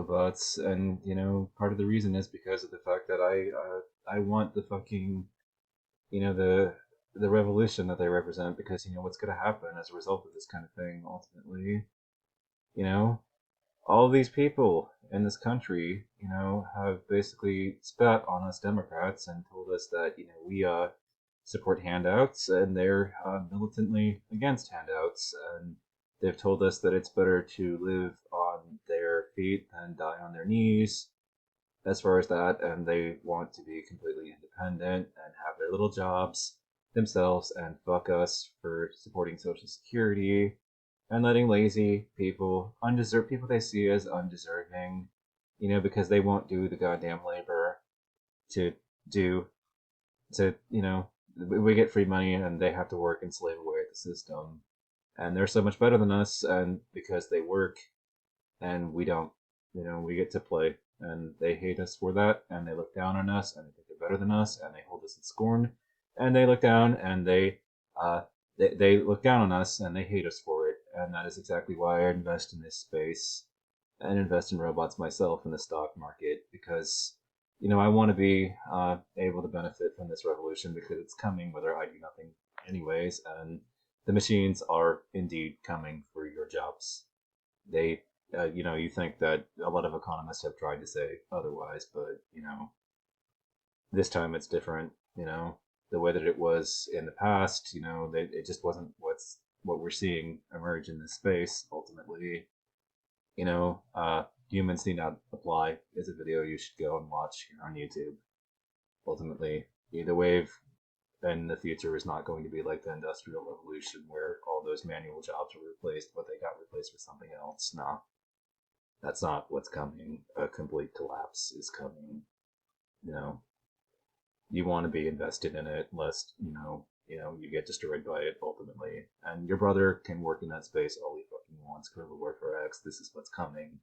robots, and part of the reason is because of the fact that I want the fucking the revolution that they represent, because what's going to happen as a result of this kind of thing ultimately. You know, all these people in this country, have basically spat on us Democrats and told us that we support handouts, and they're militantly against handouts, and they've told us that it's better to live on their feet than die on their knees. As far as that, and they want to be completely independent and have their little jobs themselves, and fuck us for supporting Social Security and letting lazy people, undeserved people they see as undeserving, because they won't do the goddamn labor to do we get free money and they have to work and slave away at the system, and they're so much better than us, and because they work and we don't, we get to play, and they hate us for that, and they look down on us, and they think they're better than us, and they hold us in scorn, and they look down, and they look down on us, and they hate us for it. And that is exactly why I invest in this space and invest in robots myself in the stock market, because I want to be able to benefit from this revolution, because it's coming whether I do nothing anyways, and the machines are indeed coming for your jobs. They you think that a lot of economists have tried to say otherwise, but this time it's different. The way that it was in the past, it just wasn't what we're seeing emerge in this space. Ultimately, humans need not apply is a video you should go and watch here on YouTube. Ultimately, the wave in the future is not going to be like the Industrial Revolution, where all those manual jobs were replaced, but they got replaced with something else. No, that's not what's coming. A complete collapse is coming. You want to be invested in it, lest you get destroyed by it ultimately. And your brother can work in that space all he fucking wants. Guerrilla Warfare X. This is what's coming.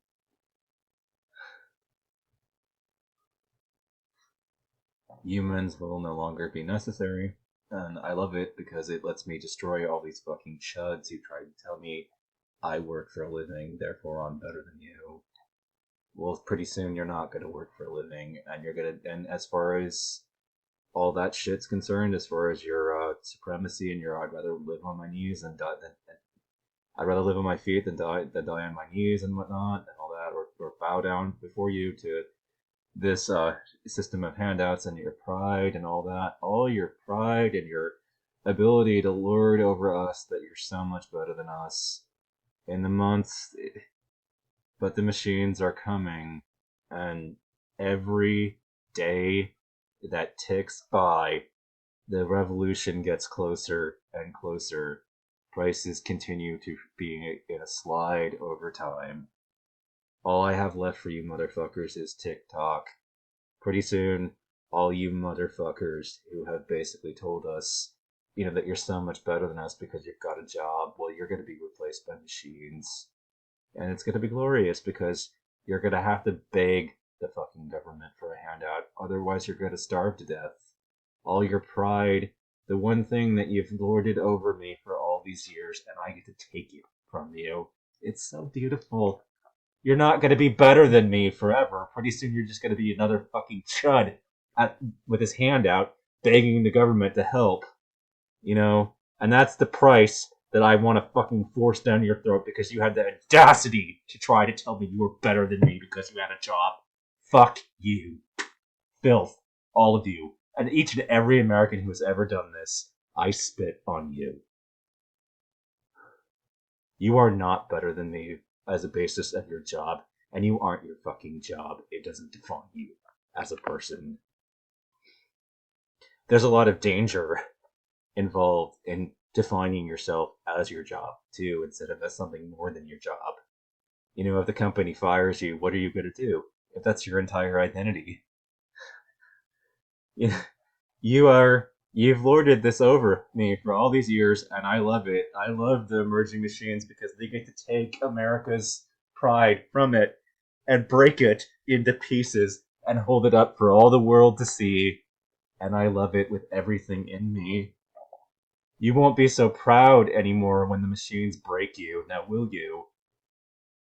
Humans will no longer be necessary, and I love it because it lets me destroy all these fucking chuds who try to tell me I work for a living, therefore I'm better than you. Well, pretty soon you're not going to work for a living, and you're going to. And as far as all that shit's concerned, as far as your supremacy and your I'd rather live on my knees and die than I'd rather live on my feet than die on my knees and whatnot and all that, or bow down before you to this system of handouts, and your pride and all your pride and your ability to lord over us that you're so much better than us in the months. But the machines are coming, and every day that ticks by, the revolution gets closer and closer. Prices continue to be in a slide over time. All I have left for you motherfuckers is TikTok. Pretty soon, all you motherfuckers who have basically told us, that you're so much better than us because you've got a job, well, you're going to be replaced by machines. And it's going to be glorious, because you're going to have to beg the fucking government for a handout. Otherwise, you're going to starve to death. All your pride, the one thing that you've lorded over me for all these years, and I get to take it from you. It's so beautiful. You're not going to be better than me forever. Pretty soon you're just going to be another fucking chud with his hand out, begging the government to help. And that's the price that I want to fucking force down your throat, because you had the audacity to try to tell me you were better than me because you had a job. Fuck you. Filth. All of you. And each and every American who has ever done this, I spit on you. You are not better than me as a basis of your job, and you aren't your fucking job. It doesn't define you as a person. There's a lot of danger involved in defining yourself as your job, too, instead of as something more than your job. If the company fires you, what are you going to do? If that's your entire identity. You've lorded this over me for all these years, and I love it. I love the emerging machines because they get to take America's pride from it and break it into pieces and hold it up for all the world to see. And I love it with everything in me. You won't be so proud anymore when the machines break you, now will you?